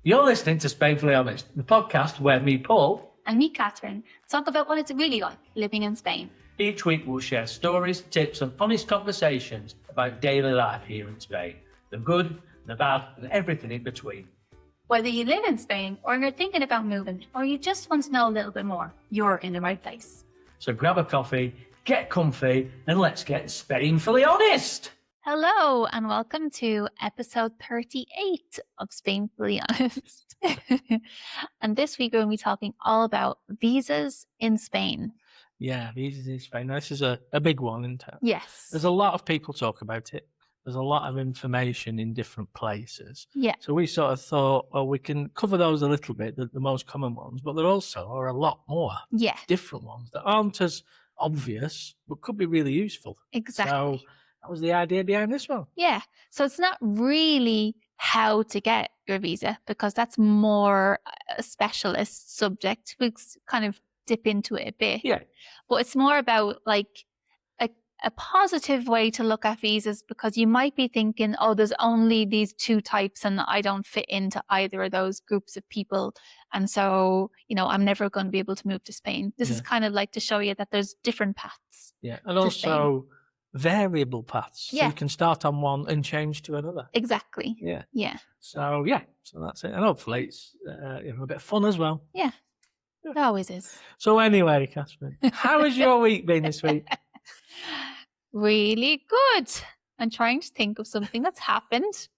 You're listening to Spainfully Honest, the podcast where me, Paul, and me, Catherine, talk about what it's really like living in Spain. Each week we'll share stories, tips and honest conversations about daily life here in Spain. The good, the bad and everything in between. Whether you live in Spain or you're thinking about moving or you just want to know a little bit more, you're in the right place. So grab a coffee, get comfy and let's get Spainfully Honest! Hello and welcome to episode 38 of Spainfully Honest. And this week we're going to be talking all about visas in Spain. Yeah, visas in Spain. This is a big one, isn't it? Yes. There's a lot of people talk about it. There's a lot of information in different places. Yeah. So we sort of thought, well, we can cover those a little bit, the most common ones, but there also are a lot more different ones that aren't as obvious, but could be really useful. Exactly. So that was the idea behind this one. Yeah. So it's not really how to get your visa because that's more a specialist subject. We kind of dip into it a bit. Yeah. But it's more about like a positive way to look at visas because you might be thinking, oh, there's only these two types and I don't fit into either of those groups of people. And so, I'm never going to be able to move to Spain. This is kind of like to show you that there's different paths. Yeah. And also variable paths. So you can start on one and change to another. Exactly. Yeah. Yeah. So that's it. And hopefully it's a bit of fun as well. Yeah. It always is. So anyway, Catherine, how has your week been this week? Really good. I'm trying to think of something that's happened.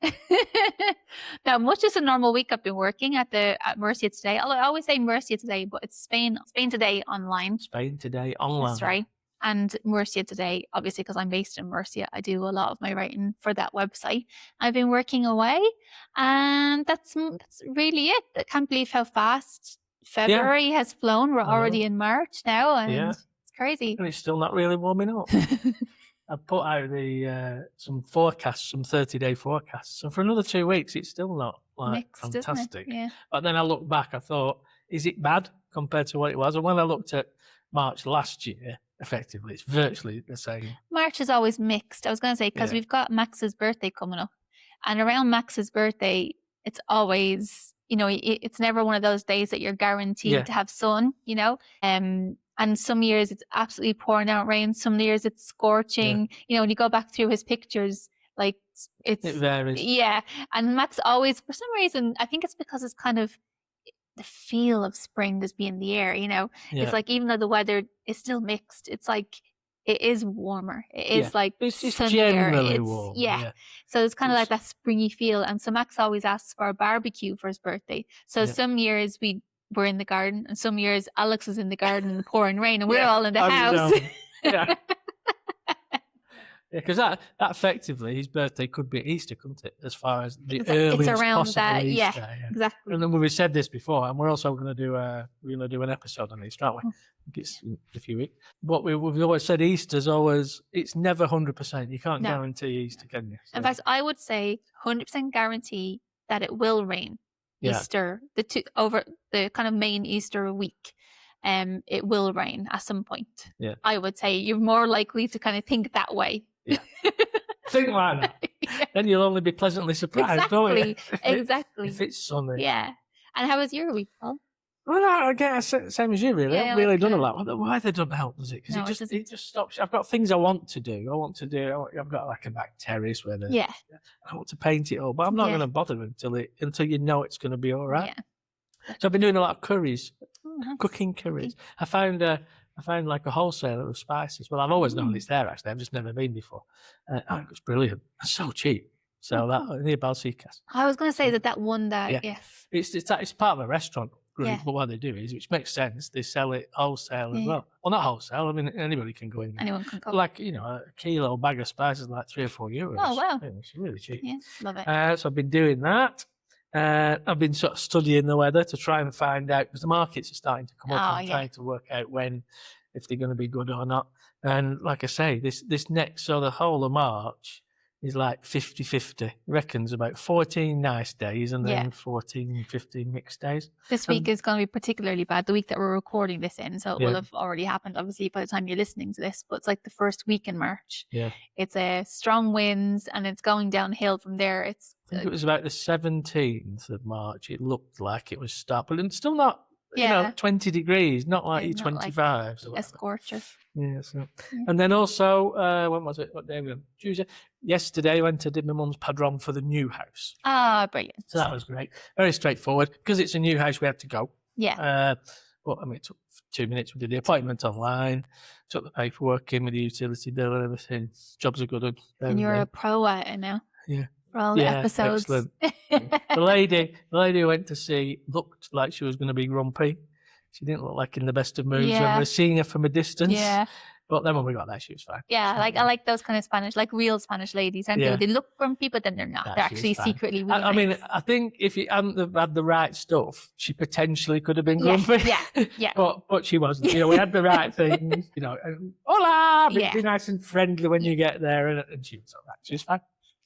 Now, much as a normal week, I've been working at Murcia Today. I always say Murcia Today, but it's Spain Today online. Spain Today online. That's right. And Murcia Today, obviously, because I'm based in Murcia, I do a lot of my writing for that website. I've been working away, and that's really it. I can't believe how fast February has flown. We're already in March now, and it's crazy. And it's still not really warming up. I put out some forecasts, some 30-day forecasts, and for another 2 weeks, it's still not mixed, fantastic. Isn't it? Yeah. But then I looked back, I thought, is it bad compared to what it was? And when I looked at March last year, effectively, it's virtually the same. March is always mixed. I was going to say, because we've got Max's birthday coming up. And around Max's birthday, it's always, it's never one of those days that you're guaranteed to have sun, and some years it's absolutely pouring out rain. Some years it's scorching. When you go back through his pictures, like it varies. Yeah. And Max always, for some reason, I think it's because it's kind of the feel of spring just being in the air, It's like, even though the weather is still mixed, it's like, it is warmer. It is like it's sunnier. generally warm. Yeah. So it's kind of like that springy feel. And so Max always asks for a barbecue for his birthday. So some years we're in the garden, and some years Alex is in the garden in the pouring rain, and we're all in the house. Yeah. Because that effectively, his birthday could be Easter, couldn't it? As far as the earliest it's around possible that, Easter. Yeah, exactly. And then we've said this before, and we're also going to do an episode on Easter, aren't we? I think it's in a few weeks. But we've always said Easter's always, it's never 100%. You can't guarantee Easter, can you? So. In fact, I would say 100% guarantee that it will rain Easter, over the kind of main Easter week. It will rain at some point. Yeah. I would say you're more likely to kind of think that way. Yeah. Think like that. Then you'll only be pleasantly surprised, don't you? Exactly. If it's sunny. Yeah. And how was your week, Paul? Well, I guess same as you, really. I've really done a lot. The weather doesn't help, does it? Because it just stops. I've got things I want to do. I've got like a back terrace where I want to paint it all, but I'm not going to bother until you know it's going to be all right. Yeah. So I've been doing a lot of curries, cooking curries. I found like a wholesaler of spices. Well, I've always known it's there, actually. I've just never been before. It was brilliant. It's so cheap. So that near Balsicas. I was going to say that one that, it's part of a restaurant group, but what they do is, which makes sense, they sell it wholesale as well. Well, not wholesale. I mean, anybody can go in there. Anyone can go. Like, a kilo bag of spices, like €3 or €4. Oh, wow. Yeah, it's really cheap. Yeah, love it. So I've been doing that. I've been sort of studying the weather to try and find out, because the markets are starting to come up. I'm trying to work out if they're going to be good or not. And like I say, this next, so the whole of March is like 50-50. Reckons about 14 nice days and then 14, 15 mixed days. This week is going to be particularly bad, the week that we're recording this in. So it will have already happened, obviously, by the time you're listening to this. But it's like the first week in March. Yeah. It's strong winds and it's going downhill from there. It's I think it was about the 17th of March. It looked like it was but it's still not, 20 degrees, not like you're 25. Like a scorcher. Yeah, and then also, when was it? What day were we on? Tuesday. Yesterday, I did my mum's padron for the new house. Brilliant. So that was great. Very straightforward. Because it's a new house, we had to go. Yeah. But it took 2 minutes. We did the appointment online, took the paperwork in with the utility bill and everything. Jobs are good. And you're a pro at it now. Yeah. For all the episodes. Excellent. The lady who went to see looked like she was going to be grumpy. She didn't look like in the best of moods when we were seeing her from a distance. Yeah. But then when we got there, she was fine. Yeah, I like those kind of Spanish, like real Spanish ladies. And they look grumpy, but then they're not. They're actually secretly really I mean, I think if you hadn't have had the right stuff, she potentially could have been grumpy. Yeah. but she wasn't. We had the right things. Hola, be nice and friendly when you get there, and she was all right. She was fine.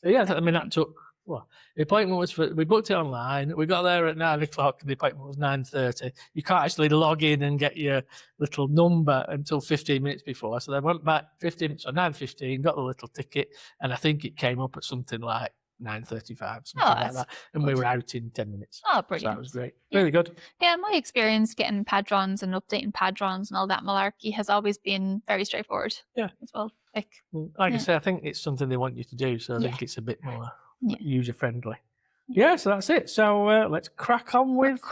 So that took. Well, the appointment was we booked it online. We got there at 9:00. The appointment was 9:30. You can't actually log in and get your little number until 15 minutes before. So they went back 15 minutes or 9:15, got the little ticket, and I think it came up at something like 9:35, something like that. And we were out in 10 minutes. Oh, brilliant. So that was great. Really good. Yeah, my experience getting padrons and updating padrons and all that malarkey has always been very straightforward. Yeah. As well. Like I say, I think it's something they want you to do. So I think it's a bit more user-friendly. Yeah, so that's it. So let's crack on with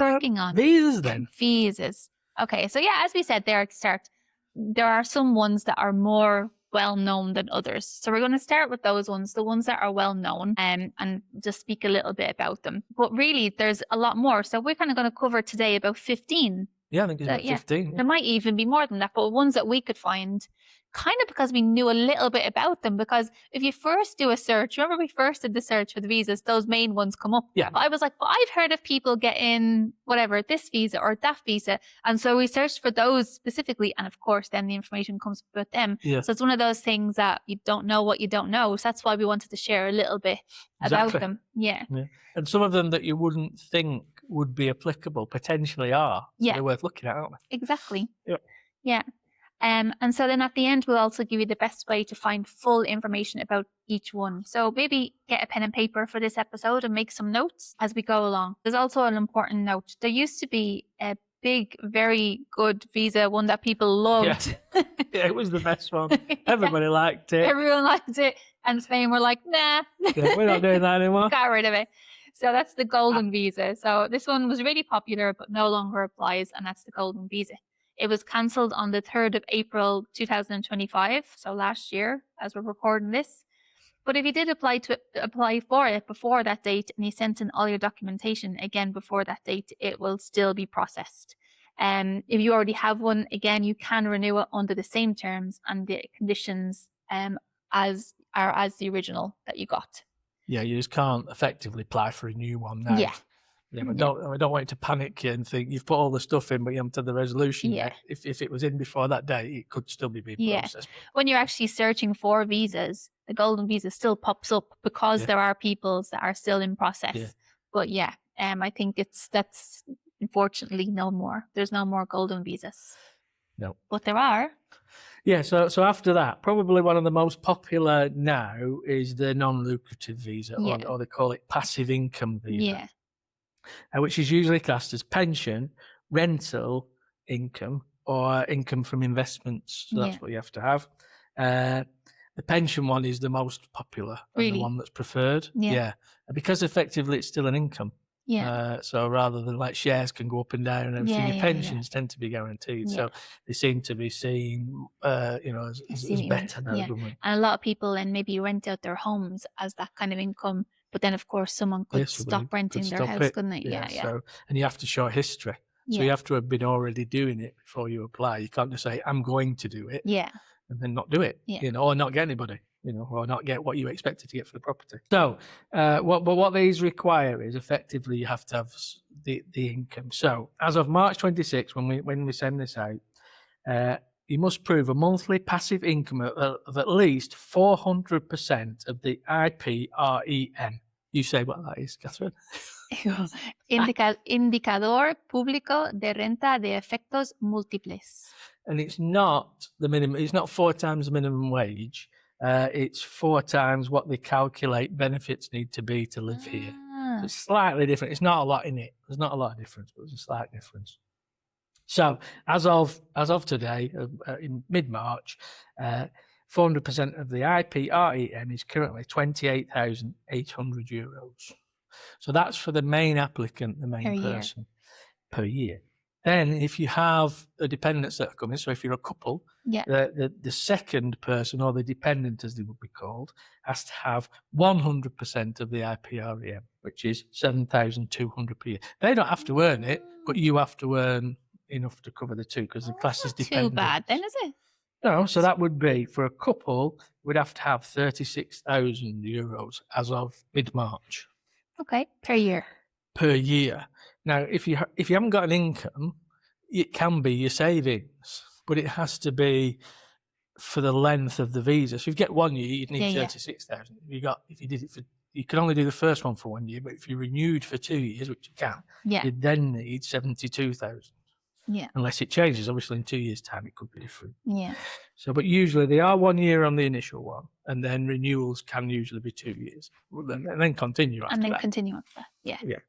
visas then. Visas. Okay, so as we said there at the start, there are some ones that are more well-known than others. So we're going to start with those ones, the ones that are well-known, and just speak a little bit about them. But really, there's a lot more. So we're kind of going to cover today about 15. Yeah, I think it's about 15. There might even be more than that, but ones that we could find kind of because we knew a little bit about them. Because if you first do a search, remember we first did the search for the visas, those main ones come up. Yeah. But I was like, I've heard of people getting whatever, this visa or that visa. And so we searched for those specifically. And of course, then the information comes about them. Yeah. So it's one of those things that you don't know what you don't know. So that's why we wanted to share a little bit about them. Yeah. And some of them that you wouldn't think would be applicable potentially are. So they're worth looking at, aren't they? Exactly. Yeah. And so then at the end, we'll also give you the best way to find full information about each one. So maybe get a pen and paper for this episode and make some notes as we go along. There's also an important note. There used to be a big, very good visa, one that people loved. Yeah, it was the best one. Everybody liked it. Everyone liked it. And Spain were like, nah. We're not doing that anymore. Got rid of it. So that's the golden visa. So this one was really popular, but no longer applies. And that's the golden visa. It was cancelled on the 3rd of April 2025, so last year, as we're recording this. But if you did apply for it before that date and you sent in all your documentation again before that date, it will still be processed. If you already have one, again, you can renew it under the same terms and the conditions as the original that you got. Yeah, you just can't effectively apply for a new one now. Yeah, but I don't want you to panic and think you've put all the stuff in, but you haven't had the resolution yet. If it was in before that date, it could still be being processed. When you're actually searching for visas, the golden visa still pops up because there are peoples that are still in process. Yeah. But I think that's unfortunately no more. There's no more golden visas. No. But there are. Yeah, so after that, probably one of the most popular now is the non-lucrative visa, or they call it passive income visa. Yeah. Which is usually classed as pension, rental income, or income from investments. So that's what you have to have. The pension one is the most popular and the one that's preferred. Yeah. Because effectively it's still an income. Yeah. So rather than like shares can go up and down and everything, your pensions tend to be guaranteed. Yeah. So they seem to be seen, as better now. And a lot of people then maybe rent out their homes as that kind of income. But then, of course, someone could stop renting their house, couldn't they? Yeah. So, and you have to show history. So you have to have been already doing it before you apply. You can't just say, I'm going to do it. Yeah. And then not do it, or not get anybody, or not get what you expected to get for the property. So what these require is effectively you have to have the income. So as of March 26, when we send this out, you must prove a monthly passive income of at least 400% of the IPREN. You say what that is, Catherine. Indicador Público de Renta de Efectos Múltiples. And it's not the minimum. It's not 4 times the minimum wage. it's 4 times what they calculate benefits need to be to live here. So it's slightly different. It's not a lot in it. There's not a lot of difference, but there's a slight difference. So as of today, in mid-March, 400% of the IPREM is currently €28,800. So that's for the main applicant, the main person, per year. Then if you have the dependents that are coming, so if you're a couple, the second person, or the dependent as they would be called, has to have 100% of the IPREM, which is 7,200 per year. They don't have to earn it, but you have to earn enough to cover the two, because the class is dependent. Too bad then, is it? No, so that would be, for a couple, we'd have to have €36,000 as of mid-March. Okay, per year. Per year. Now, if you haven't got an income, it can be your savings, but it has to be for the length of the visa. So if you get 1 year, you'd need 36,000. If you did it for, you can only do the first one for 1 year, but if you renewed for 2 years, which you can, you'd then need 72,000. Yeah. Unless it changes, obviously in 2 years' time it could be different. Yeah. So, but usually they are 1 year on the initial one, and then renewals can usually be 2 years, and then continue after that. And then continue after that. Yeah. Yeah.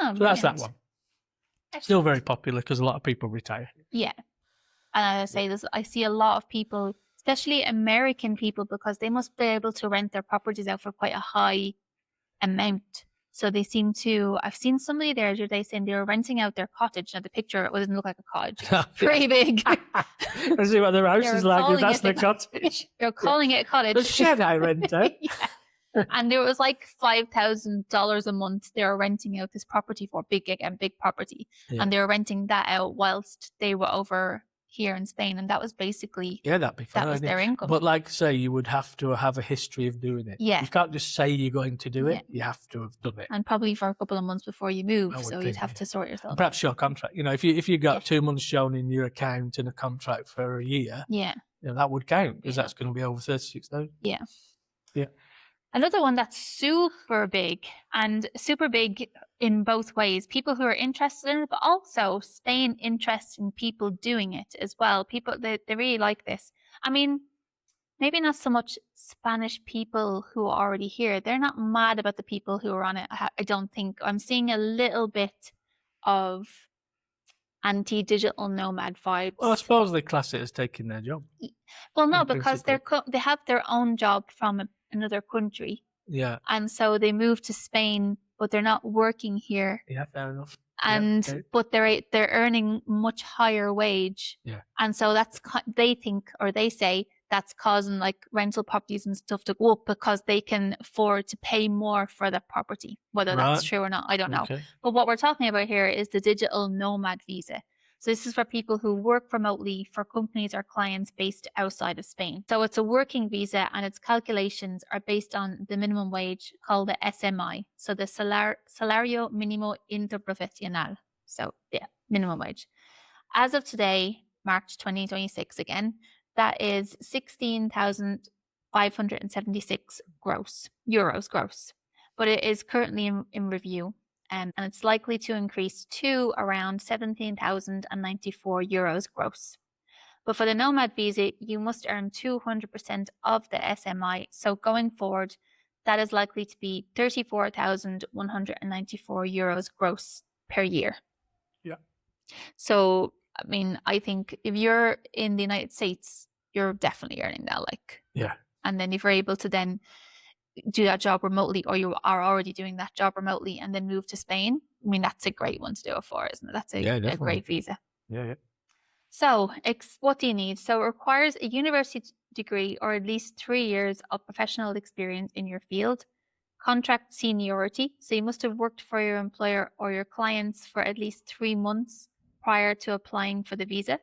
Oh, so that's that one. Still very popular because a lot of people retire. Yeah. And as I say this, I see a lot of people, especially American people, because they must be able to rent their properties out for quite a high amount. So they seem to, I've seen somebody there the other day saying they were renting out their cottage. Now the picture, it doesn't look like a cottage. It's pretty big. Let's see what their house is like, if that's the cottage. They're calling it a cottage. The shed I rent out. And there was like $5,000 a month they were renting out this property for, big property. Yeah. And they were renting that out whilst they were over here in Spain, and that was basically that'd be fine, that was their income. But like I say, you would have to have a history of doing it. Yeah, you can't just say you're going to do it. You have to have done it, and probably for a couple of months before you move. So you'd have to sort yourself. Perhaps your contract. You know, if you got 2 months shown in your account and a contract for a year, that would count, because that's going to be over 36,000. Yeah. Yeah. Another one that's super big, and super big in both ways. People who are interested in it, but also Spain interested in people doing it as well. People, they really like this. I mean, maybe not so much Spanish people who are already here. They're not mad about the people who are on it, I don't think. I'm seeing a little bit of anti-digital nomad vibes. Well, I suppose they class it as taking their job. Well, no, because they have their own job from another country. Yeah. And so they moved to Spain, but they're not working here. Yeah, fair enough. And but they're earning much higher wage. Yeah. And so that's, they think, or they say, that's causing like rental properties and stuff to go up, because they can afford to pay more for the property. Whether that's true or not, I don't know. But what we're talking about here is the digital nomad visa. So this is for people who work remotely for companies or clients based outside of Spain. So it's a working visa, and its calculations are based on the minimum wage, called the SMI. So the Salario Mínimo Interprofesional. So minimum wage. As of today, March 2026 again, that is 16,576 euros gross. But it is currently in review. And it's likely to increase to around 17,094 euros gross. But for the nomad visa, you must earn 200% of the SMI. So going forward, that is likely to be 34,194 euros gross per year. Yeah. So, I mean, I think if you're in the United States, you're definitely earning that, like. Yeah. And then if you're able to then do that job remotely, or you are already doing that job remotely and then move to Spain, I mean, that's a great one to do it for, isn't it? That's a great visa. Yeah. So what do you need? So it requires a university degree or at least 3 years of professional experience in your field. Contract seniority. So you must have worked for your employer or your clients for at least 3 months prior to applying for the visa.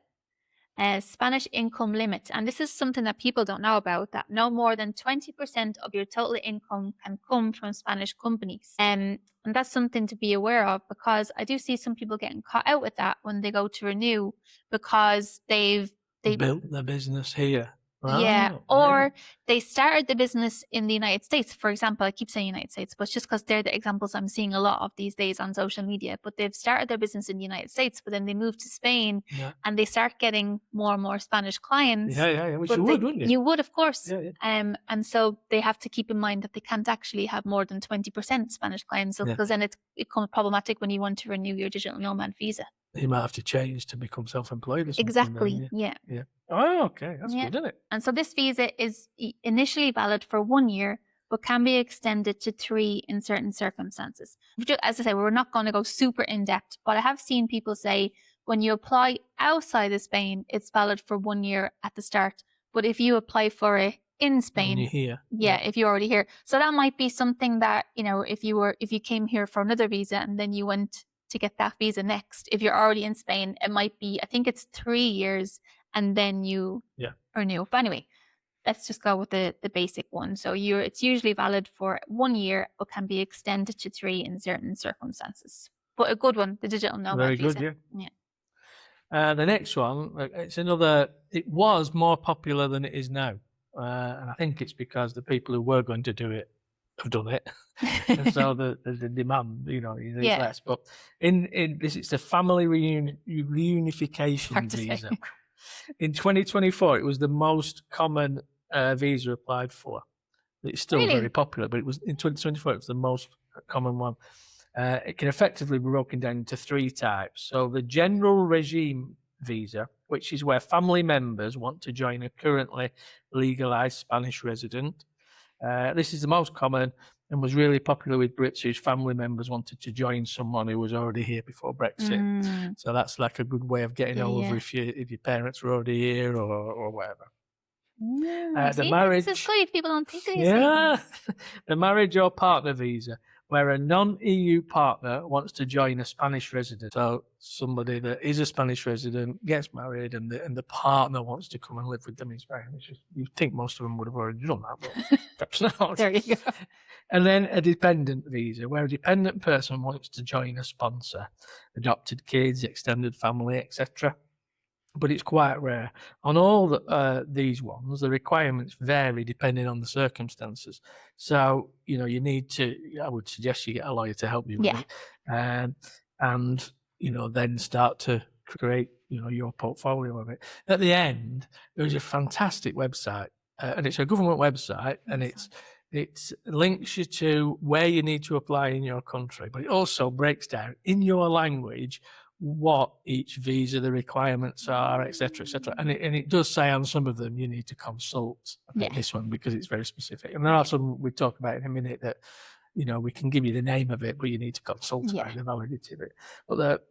Spanish income limit, and this is something that people don't know about, that no more than 20% of your total income can come from Spanish companies. And that's something to be aware of, because I do see some people getting caught out with that when they go to renew, because they built their business here Or they started the business in the United States. For example, I keep saying United States, but it's just because they're the examples I'm seeing a lot of these days on social media. But they've started their business in the United States, but then they moved to Spain and they start getting more and more Spanish clients. Which you would, wouldn't you? You would, of course. And so they have to keep in mind that they can't actually have more than 20% Spanish clients, because then it becomes problematic when you want to renew your digital nomad visa. You might have to change to become self-employed or something. Exactly, yeah. Oh, okay. That's good, isn't it? And so this visa is initially valid for 1 year, but can be extended to 3 in certain circumstances. As I say, we're not going to go super in-depth, but I have seen people say when you apply outside of Spain, it's valid for 1 year at the start. But if you apply for it in Spain, you're here. If you're already here. So that might be something that, if you came here for another visa and then you went to get that visa next, if you're already in Spain, it might be, I think it's 3 years and then you renew. But anyway, let's just go with the basic one. So it's usually valid for 1 year, but can be extended to 3 in certain circumstances. But a good one, the digital nomad visa. Very good, the next one, it was more popular than it is now. And I think it's because the people who were going to do it have done it. And so the demand, is less. But in this, it's the family reunification visa. In 2024, it was the most common visa applied for. It's still very popular, but it was in 2024, it was the most common one. It can effectively be broken down into 3 types. So the general regime visa, which is where family members want to join a currently legalized Spanish resident. This is the most common and was really popular with Brits whose family members wanted to join someone who was already here before Brexit. So that's like a good way of getting over if your parents were already here or whatever. The marriage, this is good. People don't think of these things. The marriage or partner visa, where a non-EU partner wants to join a Spanish resident. So somebody that is a Spanish resident gets married, and the partner wants to come and live with them in Spain. You think most of them would have already done that, but perhaps not. There you go. And then a dependent visa, where a dependent person wants to join a sponsor, adopted kids, extended family, etc. But it's quite rare. On all these ones, the requirements vary depending on the circumstances. So, you need to, I would suggest you get a lawyer to help you with it. And, then start to create, your portfolio of it. At the end, there's a fantastic website, and it's a government website, and it links you to where you need to apply in your country, but it also breaks down in your language what each visa, the requirements are, etc., etc. And it does say on some of them you need to consult this one because it's very specific. And there are some we talk about in a minute that, we can give you the name of it, but you need to consult about the validity of it. But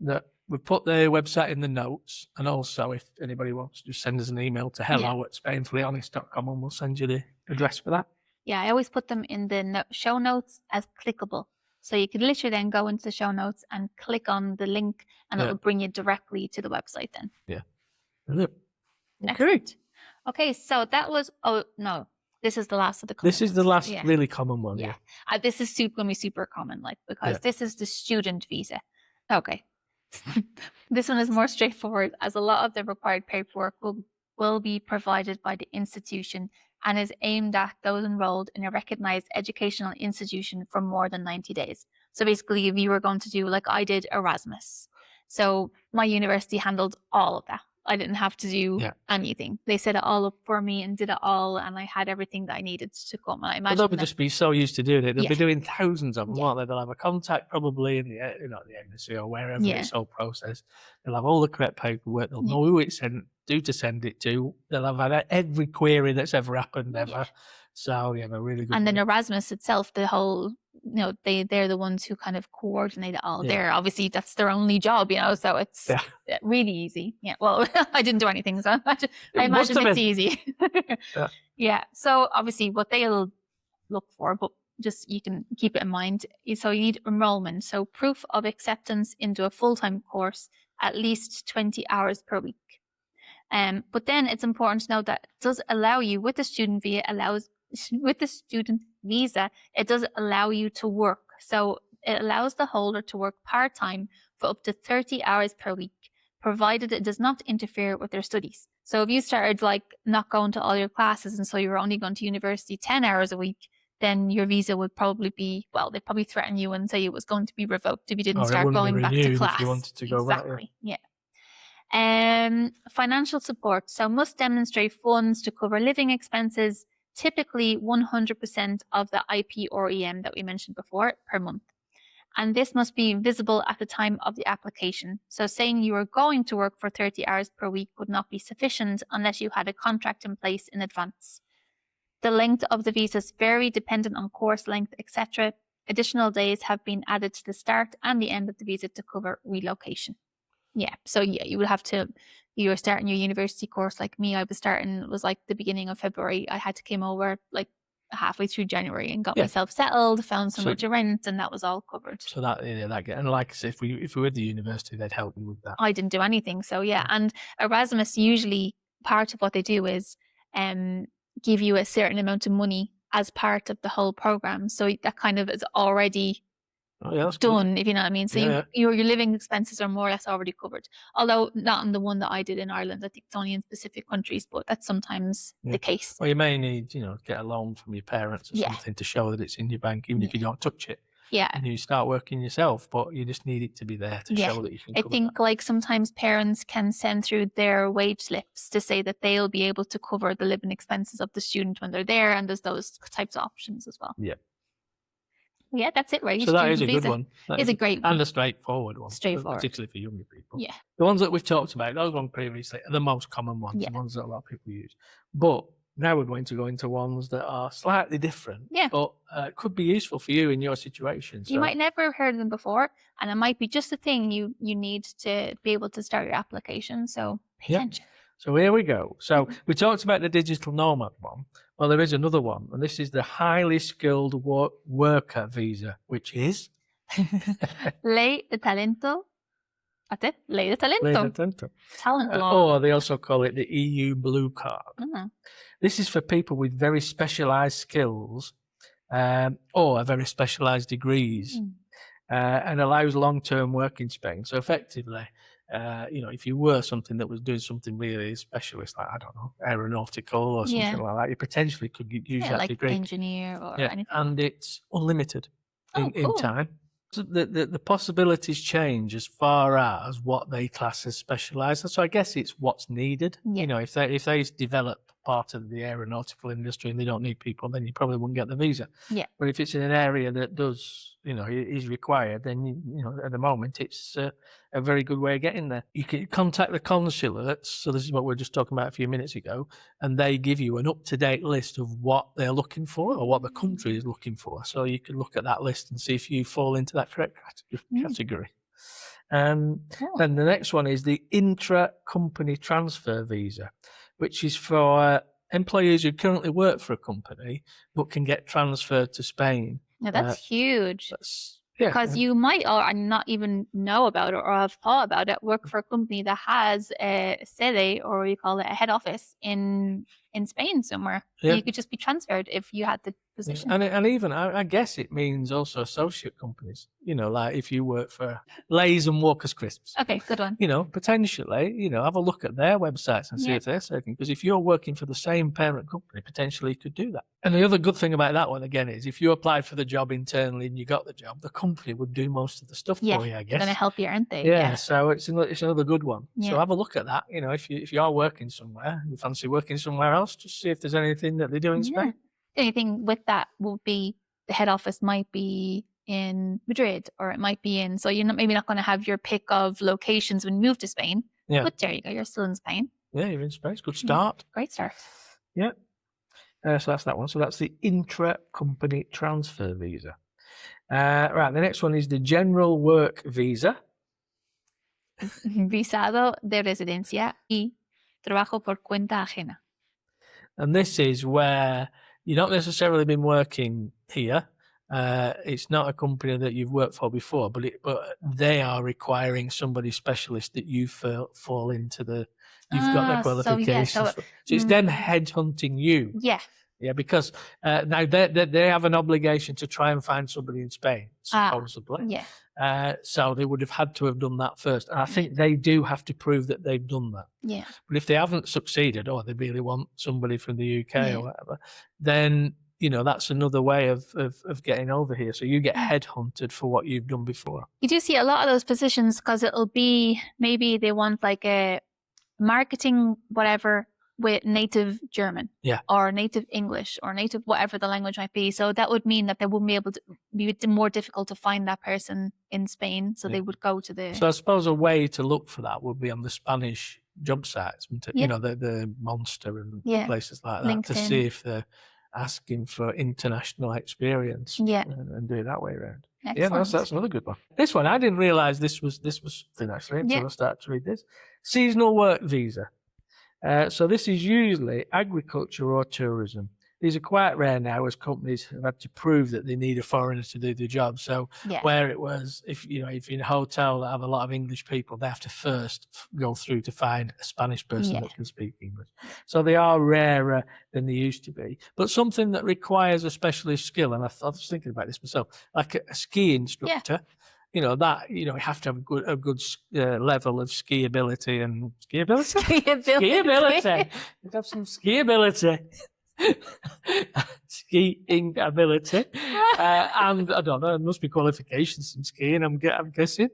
we put the website in the notes, and also if anybody wants to just send us an email to hello@spainfullyhonest.com and we'll send you the address for that. Yeah, I always put them in the show notes as clickable. So you could literally then go into the show notes and click on the link, and it will bring you directly to the website then. Yeah. Brilliant. Excellent. Okay, so that was, this is the last of the common This is the last really common one. Yeah. This is going to be super common, because this is the student visa. Okay. This one is more straightforward, as a lot of the required paperwork will be provided by the institution and is aimed at those enrolled in a recognized educational institution for more than 90 days. So basically, if you were going to do, like I did, Erasmus. So my university handled all of that. I didn't have to do anything. They set it all up for me and did it all, and I had everything that I needed to come. And I imagine they'll just be so used to doing it. They'll be doing thousands of them, won't they? They'll have a contact probably in the embassy or wherever it's all processed. They'll have all the correct paperwork. They'll know who it's to send it to. They'll have had every query that's ever happened ever. So they're really good. And then Erasmus itself, the whole, they're the ones who kind of coordinate it all. They're obviously, that's their only job, so it's really easy. Yeah. Well, I didn't do anything, so I imagine it's easy. So obviously what they'll look for, but just you can keep it in mind. So you need enrollment. So proof of acceptance into a full-time course, at least 20 hours per week. But then it's important to note that it does allow you, with the student visa, it does allow you to work. So it allows the holder to work part-time for up to 30 hours per week, provided it does not interfere with their studies. So if you started like not going to all your classes and so you were only going to university 10 hours a week, then your visa would probably be, well, they'd probably threaten you and say it was going to be revoked if you didn't start going back to class. If you wanted to go back, Financial support. So must demonstrate funds to cover living expenses, typically 100% of the IP or EM that we mentioned before per month. And this must be visible at the time of the application. So saying you are going to work for 30 hours per week would not be sufficient unless you had a contract in place in advance. The length of the visa is very dependent on course length, etc. Additional days have been added to the start and the end of the visa to cover relocation. Yeah, so yeah, you would have to, you were starting your university course like me. It was like the beginning of February. I had to came over like halfway through January and got myself settled, found somewhere to rent, and that was all covered. So that and like I said, if we were at the university, they'd help you with that. I didn't do anything, so yeah. And Erasmus, usually part of what they do is give you a certain amount of money as part of the whole program, so that kind of is already done, if you know what I mean. So your living expenses are more or less already covered, although not in the one that I did in Ireland. I think it's only in specific countries, but that's sometimes the case. Well, you may need, get a loan from your parents or something to show that it's in your bank, even if you don't touch it. Yeah. And you start working yourself, but you just need it to be there to show that you can cover that. Like sometimes parents can send through their wage slips to say that they'll be able to cover the living expenses of the student when they're there, and there's those types of options as well. Yeah. Yeah, that's it, right? So that is a good one. That is a great one. And a straightforward one. Straightforward. Particularly for younger people. Yeah. The ones that we've talked about, those ones previously, are the most common ones, the ones that a lot of people use. But now we're going to go into ones that are slightly different, but could be useful for you in your situation. So. You might never have heard of them before, and it might be just a thing you need to be able to start your application. So pay attention. So here we go. So we talked about the digital nomad one. Well, there is another one, and this is the highly skilled worker visa, which is Ley de Talento. That's it. Ley de Talento. Ley de Talento. Talent law. Or they also call it the EU Blue Card. This is for people with very specialised skills or very specialised degrees, and allows long-term work in Spain. So effectively, if you were something that was doing something really specialist, like, I don't know, aeronautical or something like that, you potentially could use that like degree. Engineer or anything. And it's unlimited in time. So the possibilities change as far as what they class as specialised. So I guess it's what's needed. If they develop part of the aeronautical industry and they don't need people, then you probably wouldn't get the visa. Yeah. But if it's in an area that does, is required, then at the moment it's a very good way of getting there. You can contact the consulates. So this is what we were just talking about a few minutes ago, and they give you an up-to-date list of what they're looking for or what the country is looking for. So you can look at that list and see if you fall into that correct category. And then the next one is the intra-company transfer visa, which is for employees who currently work for a company but can get transferred to Spain. Now that's huge. Because you might or not even know about it or have thought about it, work for a company that has a sede, or we call it a head office in Spain somewhere. You could just be transferred if you had the position. And even, I guess it means also associate companies, like if you work for Lay's and Walker's Crisps. Okay, good one. Potentially, have a look at their websites and see if they're certain. Because if you're working for the same parent company, potentially you could do that. And the other good thing about that one, again, is if you applied for the job internally and you got the job, the company would do most of the stuff for you, I guess. They're going to help you, aren't they? Yeah, so it's another good one. So have a look at that. If you are working somewhere, you fancy working somewhere else, just see if there's anything that they do in Spain. The only thing with that would be the head office might be in Madrid, or it might be so you're maybe not going to have your pick of locations when you move to Spain. Yeah. But there you go, you're still in Spain. Yeah, you're in Spain. It's a good start. Great start. Yeah. So that's that one. So that's the intra-company transfer visa. Right, the next one is the general work visa. Visado de residencia y trabajo por cuenta ajena. And this is where you've not necessarily been working here. It's not a company that you've worked for before, but they are requiring somebody specialist that you fall into you've got the qualifications. So it's them headhunting you. Yeah. Yeah, because now they have an obligation to try and find somebody in Spain, supposedly. So they would have had to have done that first. And I think they do have to prove that they've done that. Yeah. But if they haven't succeeded, or they really want somebody from the UK or whatever, then, that's another way of getting over here. So you get headhunted for what you've done before. You do see a lot of those positions because it'll be, maybe they want like a marketing, whatever, with native German or native English or native whatever the language might be. So that would mean that they wouldn't be able to be more difficult to find that person in Spain. So they would go to the... So I suppose a way to look for that would be on the Spanish job sites, the Monster and places like that, LinkedIn, to see if they're asking for international experience and do it that way around. Excellent. Yeah, that's another good one. This one, I didn't realise this was something actually until I started to read this. Seasonal work visa. So this is usually agriculture or tourism. These are quite rare now, as companies have had to prove that they need a foreigner to do the job. So where it was, if you're in a hotel that have a lot of English people, they have to first go through to find a Spanish person that can speak English. So they are rarer than they used to be. But something that requires a specialist skill, and I was thinking about this myself, like a ski instructor. You have to have a good level of skiability and skiability. You have some skiability. Skiing ability, and I don't know, there must be qualifications in skiing, I'm guessing.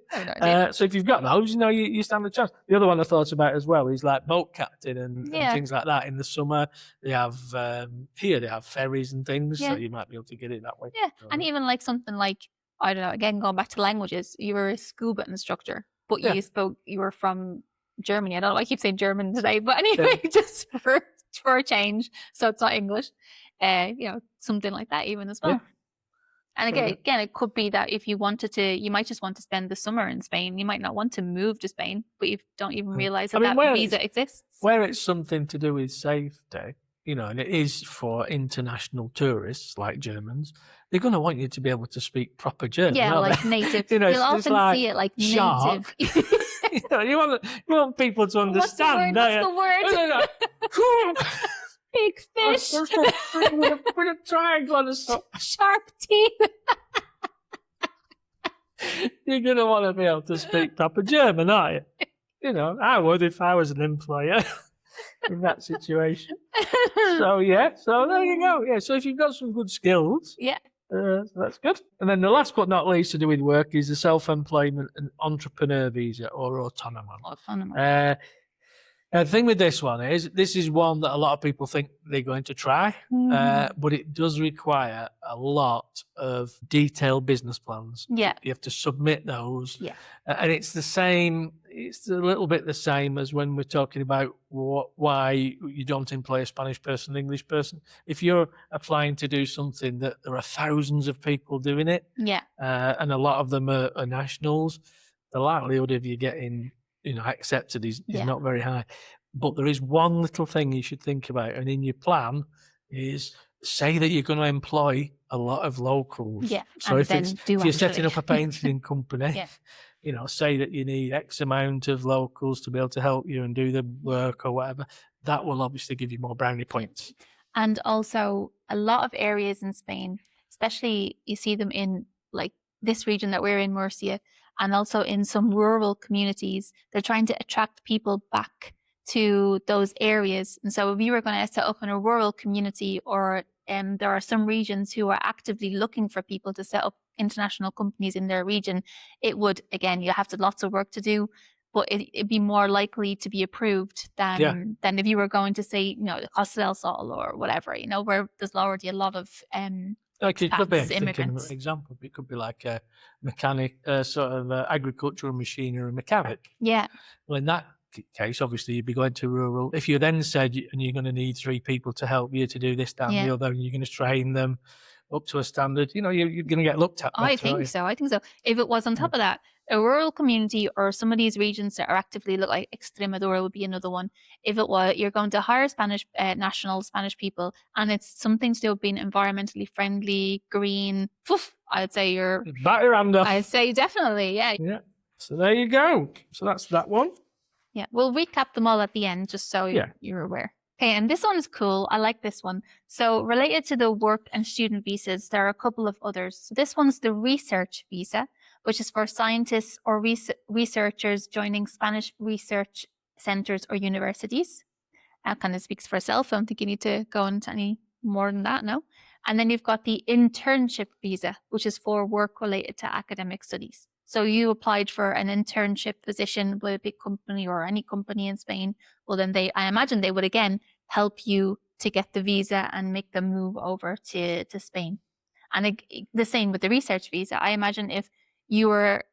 So if you've got those, you stand a chance. The other one I thought about as well is like boat captain and things like that. In the summer, they have here they have ferries and things, so you might be able to get it that way. And even like something like, I don't know, again going back to languages, you were a scuba instructor, but you were from Germany. I don't know, I keep saying German today, but anyway, just for a change, so it's not English, something like that even as well. And again, it could be that if you wanted to, you might just want to spend the summer in Spain. You might not want to move to Spain, but you don't even realize that visa exists. Where it's something to do with safety, and it is for international tourists like Germans, they're going to want you to be able to speak proper German. Yeah, like native. You'll often see it like shark. native. You want people to understand. What's the word? Big fish. With a triangle on a sharp teeth. You're going to want to be able to speak proper German, aren't you? I would if I was an employer in that situation. So there you go. Yeah, so if you've got some good skills, so that's good. And then the last but not least to do with work is the self-employment and entrepreneur visa or autonomous. The thing with this one is, this is one that a lot of people think they're going to try, but it does require a lot of detailed business plans. Yeah. You have to submit those. Yeah. And it's a little bit the same as when we're talking about why you don't employ a Spanish person, an English person. If you're applying to do something that there are thousands of people doing it, and a lot of them are nationals, the likelihood of you getting accepted is not very high. But there is one little thing you should think about, and in your plan is say that you're going to employ a lot of locals. Yeah. So if you're setting up a painting company, say that you need X amount of locals to be able to help you and do the work or whatever, that will obviously give you more brownie points. And also a lot of areas in Spain, especially you see them in like this region that we're in, Murcia, and also in some rural communities, they're trying to attract people back to those areas. And so if you were going to set up in a rural community, or there are some regions who are actively looking for people to set up international companies in their region, it would, again, you have lots of work to do, but it'd be more likely to be approved than if you were going to say, Costa del Sol or whatever, where there's already a lot of it could be, immigrants. For example, it could be like a mechanic, sort of agricultural machinery mechanic. Yeah. Well, in that case, obviously, you'd be going to rural. If you then said, and you're going to need 3 people to help you to do this, that, and the other, and you're going to train them up to a standard, you're going to get looked at better, I think so. If it was on top of that, a rural community or some of these regions that are actively look like Extremadura would be another one. If it was, you're going to hire Spanish national Spanish people, and it's something to do with being environmentally friendly, green. I'd say you're Batiranda. I'd say definitely, yeah. So there you go. So that's that one. Yeah, we'll recap them all at the end, just so you're aware. Okay, and this one is cool. I like this one. So related to the work and student visas, there are a couple of others. So this one's the research visa, which is for scientists or researchers joining Spanish research centers or universities. That kind of speaks for itself. I don't think you need to go into any more than that, no? And then you've got the internship visa, which is for work related to academic studies. So you applied for an internship position with a big company or any company in Spain. Well, then I imagine they would again help you to get the visa and make the move over to Spain. And the same with the research visa. I imagine if you were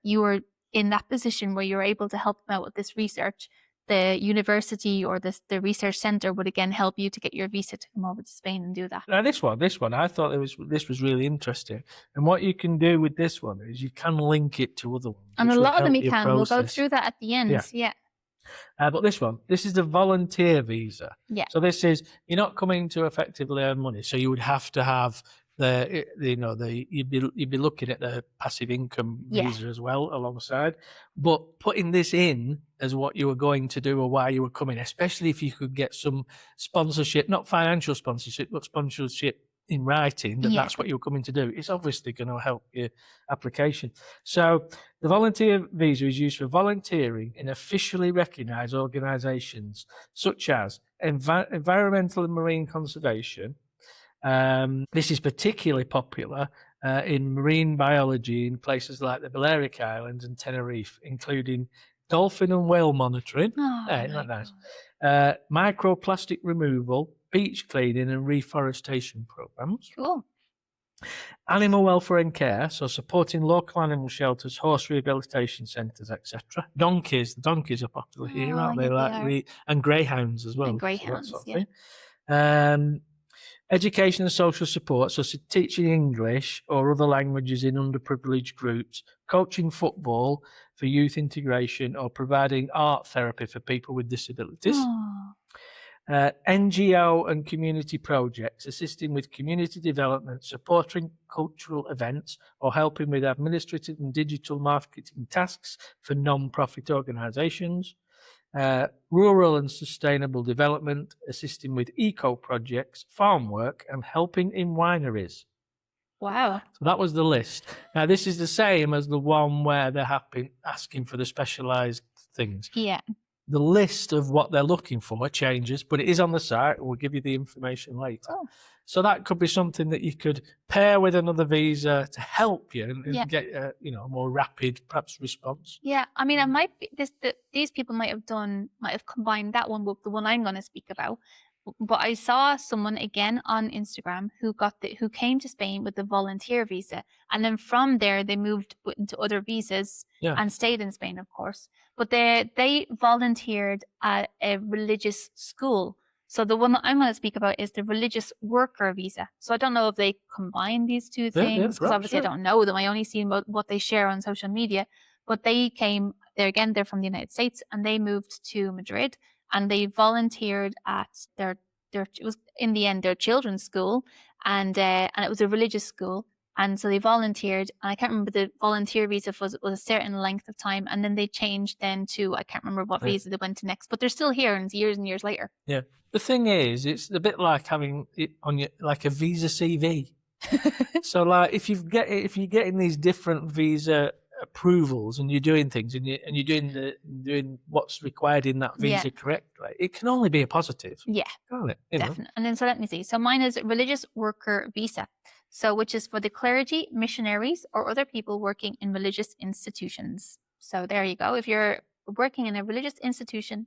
in that position where you're able to help them out with this research, the university or the research center would again help you to get your visa to come over to Spain and do that. Now this one, I thought this was really interesting. And what you can do with this one is you can link it to other ones. And a lot of them you can. We'll go through that at the end. Yeah. But this is the volunteer visa. Yeah. So this is, you're not coming to effectively earn money. So you would have to have you'd be looking at the passive income visa as well alongside, but putting this in as what you were going to do or why you were coming, especially if you could get some sponsorship, not financial sponsorship, but sponsorship in writing that's what you're coming to do, it's obviously going to help your application. So the volunteer visa is used for volunteering in officially recognised organisations such as environmental and marine conservation. This is particularly popular in marine biology in places like the Balearic Islands and Tenerife, including dolphin and whale monitoring. Isn't that nice? Microplastic removal, beach cleaning and reforestation programs. Cool. Animal welfare and care, so supporting local animal shelters, horse rehabilitation centres, etc. The donkeys are popular here, aren't they? And greyhounds as well. And greyhounds, Education and social support, so teaching English or other languages in underprivileged groups, coaching football for youth integration, or providing art therapy for people with disabilities. NGO and community projects, assisting with community development, supporting cultural events, or helping with administrative and digital marketing tasks for non-profit organisations. Rural and sustainable development, assisting with eco projects, farm work, and helping in wineries. Wow. So that was the list. Now, this is the same as the one where they're asking for the specialised things. Yeah. The list of what they're looking for changes, but it is on the site. We'll give you the information later. Oh. So that could be something that you could pair with another visa to help you and get a more rapid, perhaps, response. Yeah, I mean, it might be these people might have combined that one with the one I'm going to speak about. But I saw someone again on Instagram who came to Spain with the volunteer visa, and then from there they moved into other visas and stayed in Spain, of course. But they volunteered at a religious school. So the one that I'm going to speak about is the religious worker visa. So I don't know if they combine these two things, because obviously I don't know them. I only see what they share on social media. But they're from the United States, and they moved to Madrid, and they volunteered at it was in the end their children's school, and it was a religious school. And so they volunteered, and I can't remember, the volunteer visa was a certain length of time, and then they changed then to, I can't remember what visa they went to next, but they're still here, and it's years and years later. Yeah. The thing is, it's a bit like having it on your, like a visa CV. So like if you're getting these different visa approvals and you're doing things and you're doing what's required in that visa correctly, it can only be a positive. Yeah. Can't it? Definitely. And then so let me see. So mine is religious worker visa. So which is for the clergy, missionaries, or other people working in religious institutions. So there you go. If you're working in a religious institution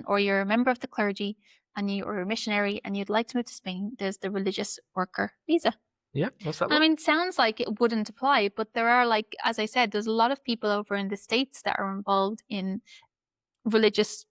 or you're a member of the clergy and you're a missionary and you'd like to move to Spain, there's the religious worker visa. Yeah, what's that? I mean, it sounds like it wouldn't apply, but there are, like, as I said, there's a lot of people over in the States that are involved in religious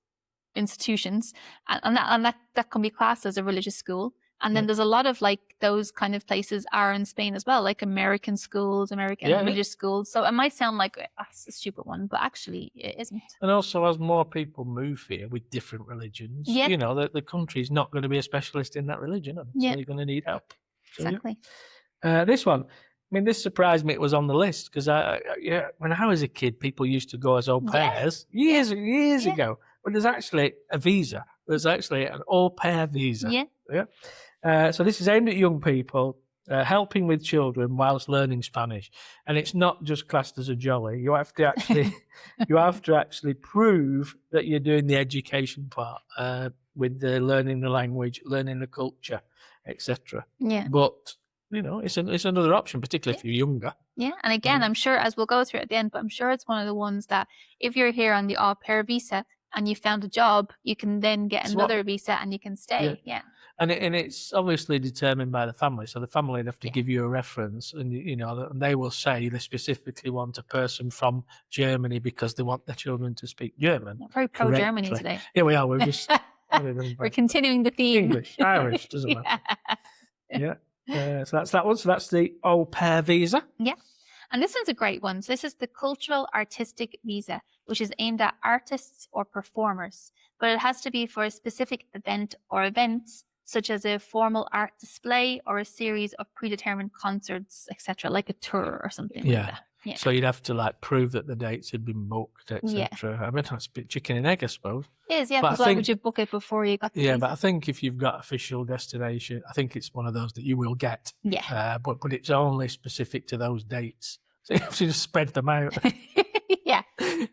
institutions, and that can be classed as a religious school. And then there's a lot of like those kind of places are in Spain as well, like American schools, religious schools. So it might sound like that's a stupid one, but actually it isn't. And also, as more people move here with different religions, the country's not going to be a specialist in that religion, so you're going to need help. So, exactly. This one, I mean, this surprised me. It was on the list because when I was a kid, people used to go as au pairs years ago. But there's actually a visa There's actually an au pair visa. Yeah. So this is aimed at young people, helping with children whilst learning Spanish, and it's not just classed as a jolly. You have to actually prove that you're doing the education part with the learning the language, learning the culture, etc. Yeah. But it's another option, particularly if you're younger. Yeah, and again, I'm sure, as we'll go through at the end, but I'm sure it's one of the ones that if you're here on the au pair visa and you found a job, you can then get another visa and you can stay. Yeah. And it's obviously determined by the family. So the family would have to give you a reference, and and they will say they specifically want a person from Germany because they want their children to speak German. We're very pro Germany today. Yeah, we are. We're just we're continuing the theme. English, Irish, doesn't matter. Yeah. So that's that one. So that's the au pair visa. Yeah. And this one's a great one. So this is the Cultural Artistic Visa, which is aimed at artists or performers, but it has to be for a specific event or events, such as a formal art display or a series of predetermined concerts, etc., like a tour or something like that. Yeah. So you'd have to prove that the dates had been booked, etc. I mean, that's a bit chicken and egg, I suppose. It is, yeah. Because why would you book it before you got the visa? But I think if you've got official destination, I think it's one of those that you will get. Yeah. But it's only specific to those dates. So you have to just spread them out. Yeah.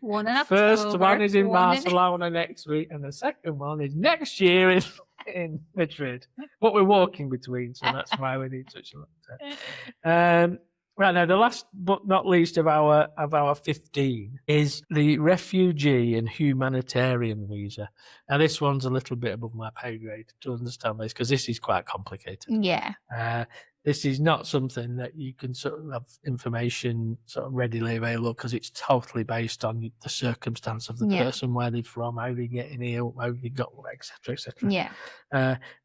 One in October. First one is in Barcelona next week, and the second one is next year in Madrid. But we're walking between, so that's why we need such a long time. Right, now the last but not least of our 15 is the refugee and humanitarian visa. Now this one's a little bit above my pay grade to understand this, because this is quite complicated. Yeah. This is not something that you can sort of have information sort of readily available, because it's totally based on the circumstance of the person, where they're from, how they get in here, how they got, etc., etc. Yeah.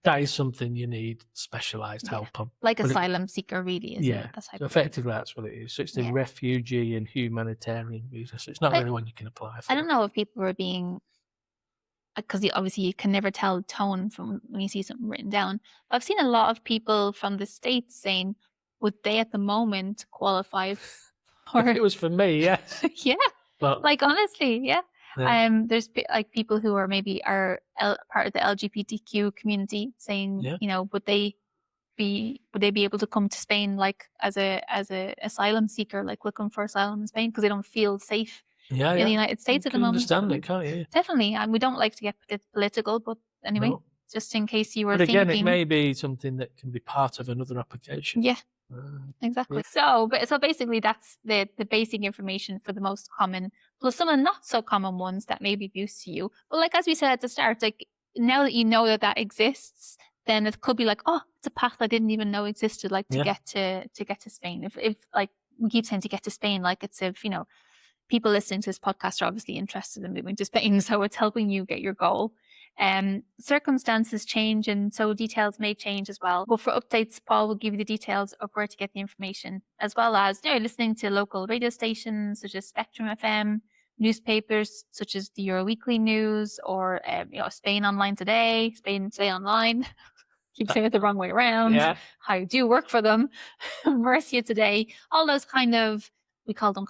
That is something you need specialised help on. Like asylum seeker, really, isn't it? So effectively that's what it is. So it's the refugee and humanitarian visa. So it's not really one you can apply for. I don't know if people were being, because obviously you can never tell tone from when you see something written down. I've seen a lot of people from the States saying, would they at the moment qualify for... If it was for me, yes. Yeah. But, honestly, yeah. There's people who are maybe part of the LGBTQ community saying, would they be able to come to Spain as a asylum seeker, looking for asylum in Spain because they don't feel safe in the United States at the moment. Understand it, can't you? Definitely, and we don't like to get political, but anyway, just in case you were thinking. But again, thinking, it may be something that can be part of another application. Yeah, exactly. So basically, that's the basic information for the most common, plus some of the not so common ones that may be of use to you. But as we said at the start, now that you know that exists, then it could be oh, it's a path I didn't even know existed, to get to Spain. If we keep saying to get to Spain, it's if people listening to this podcast are obviously interested in moving to Spain, so it's helping you get your goal. Circumstances change, and so details may change as well. But for updates, Paul will give you the details of where to get the information, as well as listening to local radio stations such as Spectrum FM, newspapers such as the Euro Weekly News, or Spain Online Today, Spain Today Online. Keep saying it the wrong way around. Yeah. I do work for them. Murcia Today, all those we call them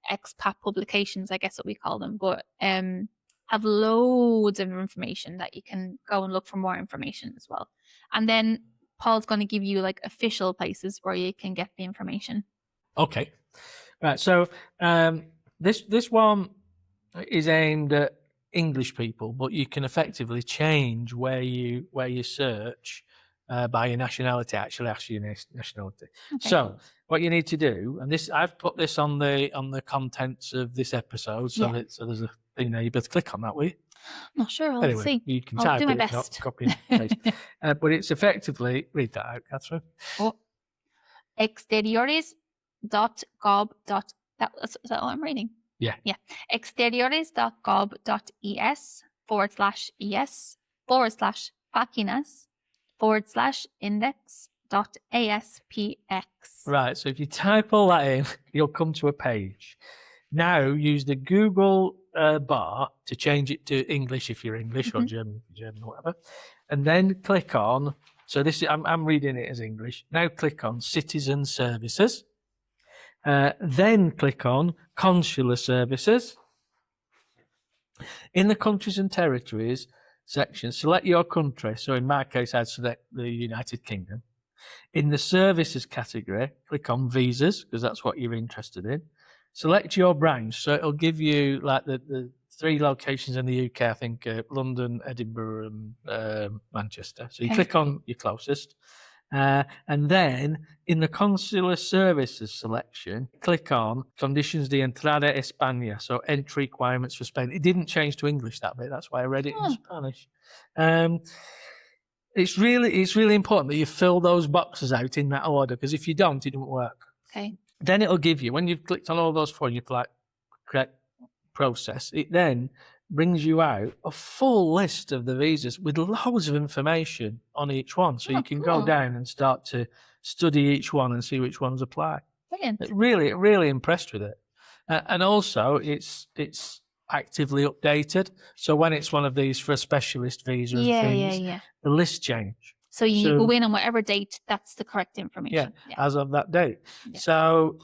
expat publications, I guess what we call them, but have loads of information that you can go and look for more information as well. And then Paul's going to give you official places where you can get the information. Okay. Right. So this one is aimed at English people, but you can effectively change where you search by your nationality. Actually, ask your nationality. Okay. So what you need to do, and I've put this on the contents of this episode, so there's a thing there. You better click on that, will you? Not sure. I'll see. You can I'll type do my it, best. not copy and paste. But it's effectively, read that out, Catherine. Exteriores.gov. Is that what I'm reading? Yeah. exteriores.gov.es/páginas/index.aspx. Right. So if you type all that in, you'll come to a page. Now use the Google bar to change it to English if you're English, or German if you're German, or whatever, and then click on. So this is I'm reading it as English. Now click on Citizen Services. Then click on Consular Services. In the countries and territories, section, select your country. So in my case, I'd select the United Kingdom. In the services category, click on visas, because that's what you're interested in. Select your branch. So it'll give you like the 3 locations in the UK, I think, London, Edinburgh, and Manchester. So you click on your closest. And then in the consular services selection, click on conditions de entrada España, so entry requirements for Spain. It didn't change to English, that bit. That's why I read it in Spanish. It's really important that you fill those boxes out in that order, because if you don't, it doesn't work. Okay. Then it'll give you, when you've clicked on all those 4, you like correct process, it then brings you out a full list of the visas with loads of information on each one. So you can go down and start to study each one and see which ones apply. Brilliant. Really impressed with it. And also it's actively updated. So when it's one of these for a specialist visa the list change. So you go in on whatever date, that's the correct information. Yeah, as of that date. Yeah. So,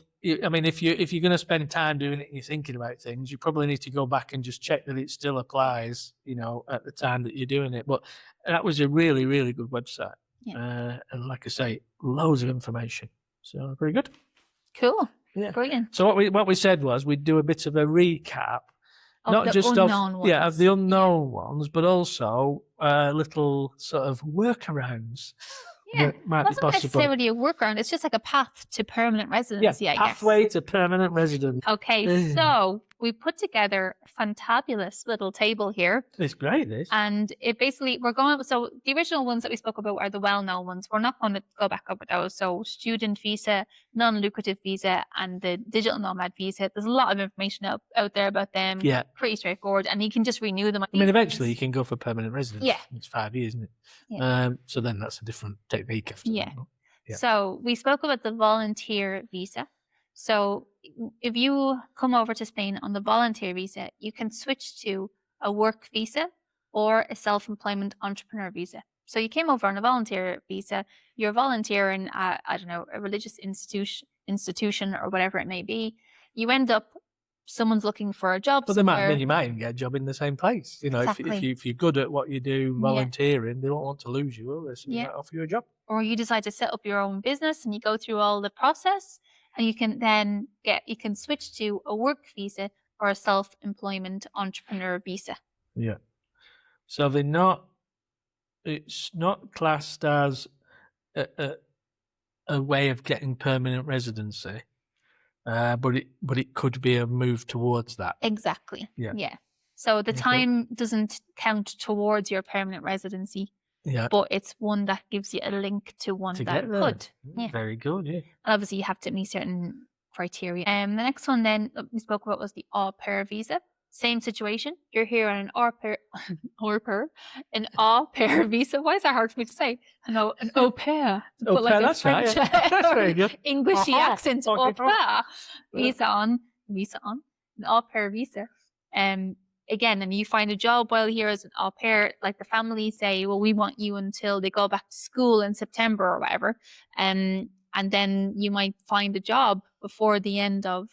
I mean, if you're going to spend time doing it and you're thinking about things, you probably need to go back and just check that it still applies, at the time that you're doing it. But that was a really, really good website. Yeah. And like I say, loads of information. So very good. Cool. Yeah. Brilliant. So what we said was we'd do a bit of a recap. Not just of the unknown ones, but also little sort of workarounds. Yeah, that might be possible. Not necessarily a workaround. It's just like a path to permanent residency, I guess. Pathway to permanent residence. Okay, so we put together a fantabulous little table here. It's great, this. And it basically, so the original ones that we spoke about are the well-known ones. We're not going to go back over those. So student visa, non-lucrative visa, and the digital nomad visa. There's a lot of information out there about them. Yeah. Pretty straightforward. And you can just renew them. I mean, eventually you can go for permanent residence. Yeah. It's 5 years, isn't it? Yeah. So then that's a different technique after that. Yeah. So we spoke about the volunteer visa. So if you come over to Spain on the volunteer visa, you can switch to a work visa or a self-employment entrepreneur visa. So you came over on a volunteer visa, you're volunteering at, I don't know, a religious institution or whatever it may be. You end up, someone's looking for a job. But you might even get a job in the same place. Exactly. If you're good at what you do volunteering, they don't want to lose you, will they? So they might offer you a job. Or you decide to set up your own business and you go through all the process, and you can then switch to a work visa or a self-employment entrepreneur visa. Yeah. So it's not classed as a way of getting permanent residency. But it could be a move towards that. Exactly. Yeah. So the time doesn't count towards your permanent residency. Yeah. But it's one that gives you a link to one that could. Yeah. Very good. Yeah. And obviously you have to meet certain criteria. The next one then we spoke about was the au pair visa. Same situation. You're here on an au pair visa. Why is that hard for me to say? I know, an au pair. Au pair, that's right. That's very good. Englishy accent. Au pair. Visa on, an au pair visa. Again, and you find a job while here as an au pair, like the family say, well, we want you until they go back to school in September or whatever. And then you might find a job before the end of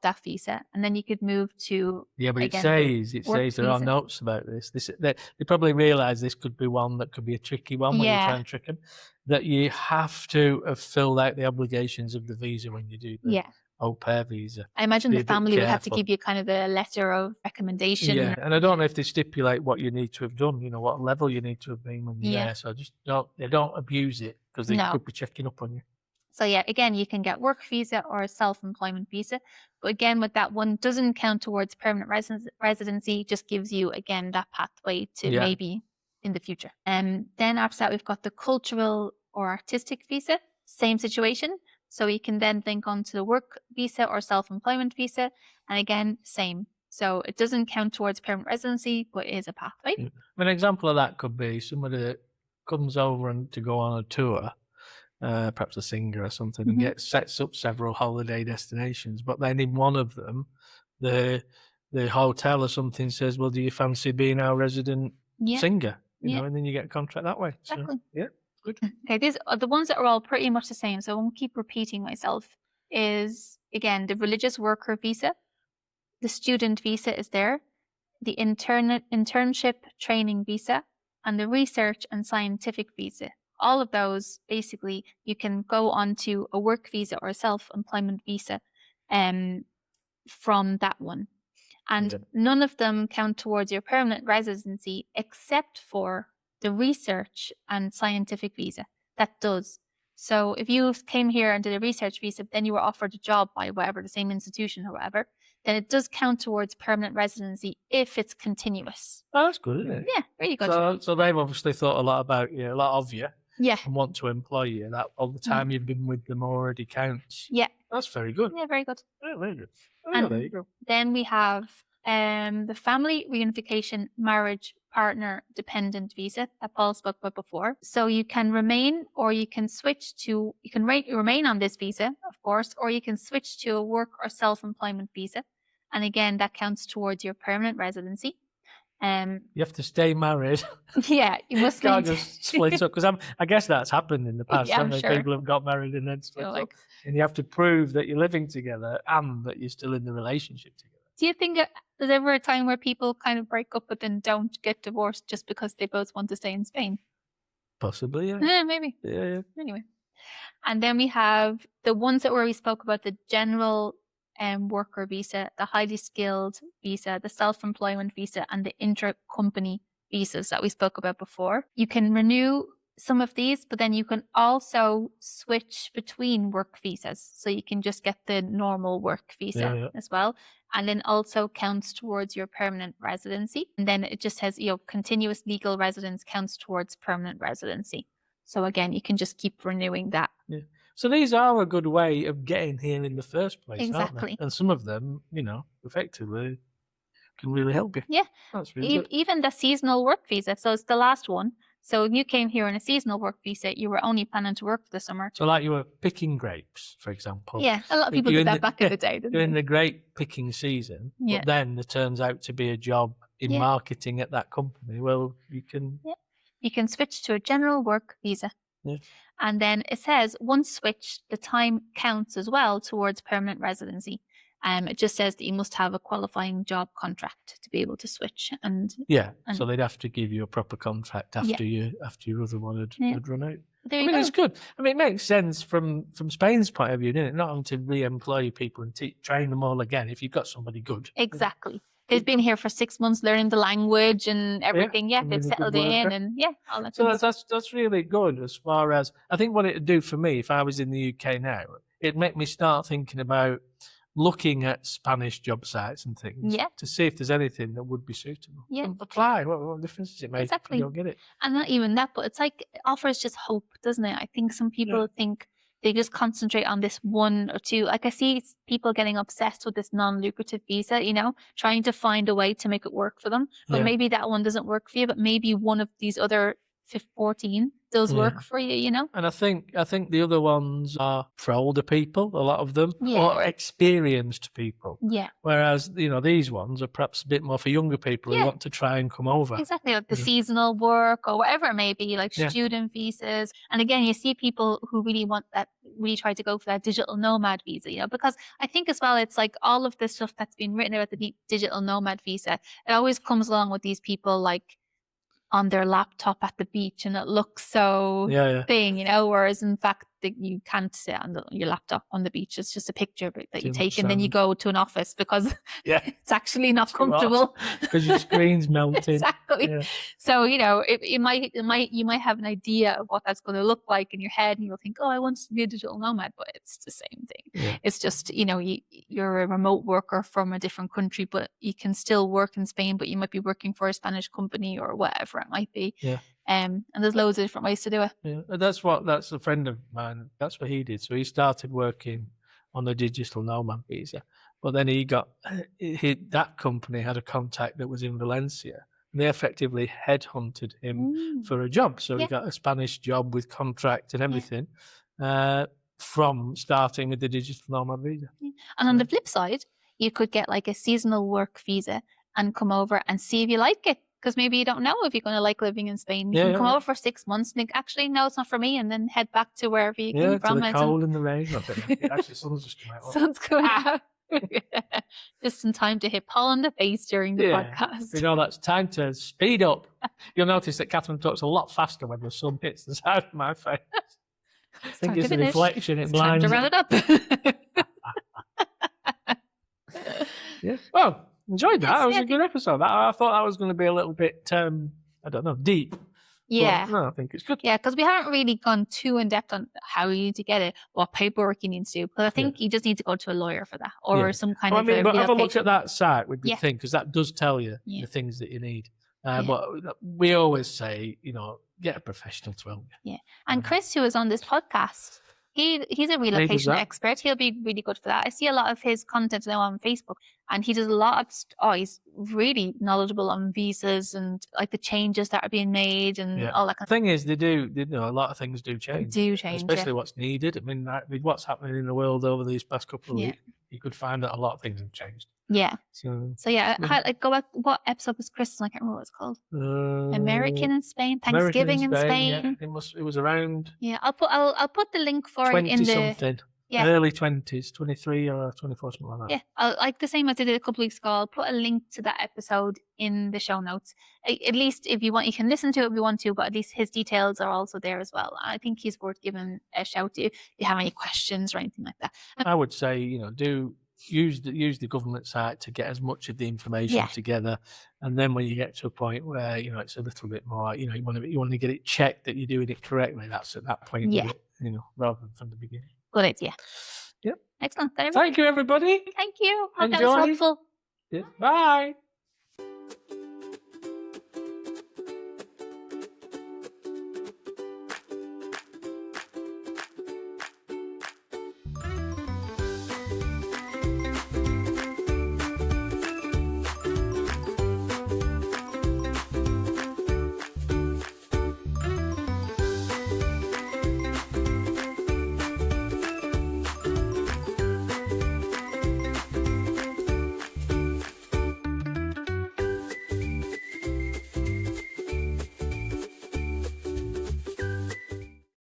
that visa, and then you could move to but it says there are notes about this. They probably realise this could be one that could be a tricky one when you try and trick them. That you have to have filled out the obligations of the visa when you do the au pair visa. I imagine the family would have to give you kind of a letter of recommendation. Yeah, and I don't know if they stipulate what you need to have done. What level you need to have been when you're there. So just they don't abuse it, because they could be checking up on you. So again, you can get work visa or a self-employment visa. But again, with that one, doesn't count towards permanent residency, just gives you, again, that pathway to maybe in the future. Then after that, we've got the cultural or artistic visa. Same situation. So you can then link onto the work visa or self-employment visa. And again, same. So it doesn't count towards permanent residency, but is a pathway. Yeah. An example of that could be somebody that comes over to go on a tour, perhaps a singer or something, and sets up several holiday destinations. But then in one of them, the hotel or something says, well, do you fancy being our resident singer? You know, and then you get a contract that way. Exactly. So, good. Okay, these are the ones that are all pretty much the same, so I won't keep repeating myself. Is, again, the religious worker visa, the student visa is there, the internship training visa, and the research and scientific visa. All of those, basically, you can go onto a work visa or a self-employment visa from that one. And none of them count towards your permanent residency except for the research and scientific visa. That does. So if you came here and did a research visa, then you were offered a job by whatever, the same institution or whatever, then it does count towards permanent residency if it's continuous. Oh, that's good, isn't it? Yeah, really good. So they've obviously thought a lot about you, a lot of you. Yeah. And want to employ you. That all the time you've been with them already counts. Yeah. That's very good. Yeah, very good. Oh, very good. Oh, And there you go. then we have the family reunification marriage partner dependent visa that Paul spoke about before. So you can remain or you can switch to, you can remain on this visa, of course, or you can switch to a work or self-employment visa. And again, that counts towards your permanent residency. You have to stay married. Yeah, you must. Can't just split up, because I guess that's happened in the past. Yeah, I'm sure. People have got married and then split up, and you have to prove that you're living together and that you're still in the relationship together. Do you think there's ever a time where people kind of break up but then don't get divorced just because they both want to stay in Spain? Possibly, yeah. Yeah, maybe. Yeah. Anyway, and then we have the ones that where we spoke about the general worker visa, the highly skilled visa, the self-employment visa, and the intra-company visas that we spoke about before. You can renew some of these, but then you can also switch between work visas. So you can just get the normal work visa as well. And then also counts towards your permanent residency. And then it just says, continuous legal residence counts towards permanent residency. So again, you can just keep renewing that. Yeah. So these are a good way of getting here in the first place, exactly. Aren't they? And some of them, effectively can really help you. Yeah. That's really good. Even the seasonal work visa. So it's the last one. So if you came here on a seasonal work visa, you were only planning to work for the summer. So like you were picking grapes, for example. Yeah, a lot of people did that back in the day, didn't they? You're in the grape picking season, but then there turns out to be a job in marketing at that company. Well, you can... Yeah. You can switch to a general work visa. Yeah. And then it says, once switched, the time counts as well towards permanent residency. It just says that you must have a qualifying job contract to be able to switch. So they'd have to give you a proper contract after your other one had run out. There you go. It's good. I mean, it makes sense from Spain's point of view, doesn't it? Not having to re-employ people and train them all again if you've got somebody good. Exactly. They've been here for 6 months learning the language and everything. Yeah, they've settled in and all that. So that's really good as far as, I think what it'd do for me if I was in the UK now, it'd make me start thinking about looking at Spanish job sites and things to see if there's anything that would be suitable. Yeah. And apply. What difference does it make if you don't get it? And not even that, but it's like it offers just hope, doesn't it? I think some people think they just concentrate on this one or two. Like I see people getting obsessed with this non-lucrative visa, trying to find a way to make it work for them. But maybe that one doesn't work for you, but maybe one of these other 14 does work for you, And I think the other ones are for older people, a lot of them, or experienced people. Yeah. Whereas, these ones are perhaps a bit more for younger people who want to try and come over. Exactly, like the seasonal work or whatever it may be, like student visas. And again, you see people who really want that, really try to go for that digital nomad visa, because I think as well, it's like all of this stuff that's been written about the digital nomad visa, it always comes along with these people like on their laptop at the beach, and it looks so thing, whereas in fact you can't sit on your laptop on the beach. It's just a picture that you take and then you go to an office because it's actually not comfortable because your screen's melting. Exactly. Yeah. So you might have an idea of what that's going to look like in your head, and you'll think, oh, I want to be a digital nomad, but it's the same thing. Yeah. It's just you're a remote worker from a different country, but you can still work in Spain, but you might be working for a Spanish company or whatever it might be. Yeah. And there's loads of different ways to do it. Yeah, that's a friend of mine. That's what he did. So he started working on a digital nomad visa, but then that company had a contact that was in Valencia, and they effectively headhunted him for a job. So he got a Spanish job with contract and everything from starting with the digital nomad visa. Yeah. And on the flip side, you could get like a seasonal work visa and come over and see if you like it. Because maybe you don't know if you're going to like living in Spain. You can come over for 6 months and think, actually, no, it's not for me, and then head back to wherever you came from. Yeah, to the cold and the rain. Actually, sun's just come out. Sun's come out. just in time to hit Paul on the face during the podcast. You know, that's time to speed up. You'll notice that Catherine talks a lot faster when the sun hits the side of my face. I think it's the reflection. It blinds. Time to round it up. Yeah. Well, enjoyed that. That was a good episode. I thought that was going to be a little bit, I don't know, deep. Yeah. But, no, I think it's good. Yeah, because we haven't really gone too in depth on how you need to get it, what paperwork you need to do. Because I think you just need to go to a lawyer for that, or some kind of. But have a look at that site with the thing, because that does tell you the things that you need. But we always say, you know, get a professional to help you. Yeah, and Chris, who is on this podcast, he's a relocation expert. He'll be really good for that. I see a lot of his content now on Facebook, and he does a lot of. He's really knowledgeable on visas and like the changes that are being made and all that kind of thing. Is they do, you know, a lot of things do change. Especially what's needed. I mean, what's happening in the world over these past couple of weeks, you could find that a lot of things have changed. Yeah. So yeah, go back. What episode was Chris? I can't remember what it's called. American in Spain, Thanksgiving in Spain. Yeah, it was around. Yeah, I'll put the link for it in the something. Yeah. Early 20s, 23 or 24, something like that. Yeah, like the same as I did a couple weeks ago. I'll put a link to that episode in the show notes. At least if you want, you can listen to it if you want to, but at least his details are also there as well. I think he's worth giving a shout to if you have any questions or anything like that. I would say, you know, use the government site to get as much of the information together, and then when you get to a point where, you know, it's a little bit more, you know, you want to get it checked that you're doing it correctly. That's at that point, you know, rather than from the beginning. Good idea. Yep. Excellent. Thank you, everybody. Thank you. Hope that was helpful. Yeah. Bye.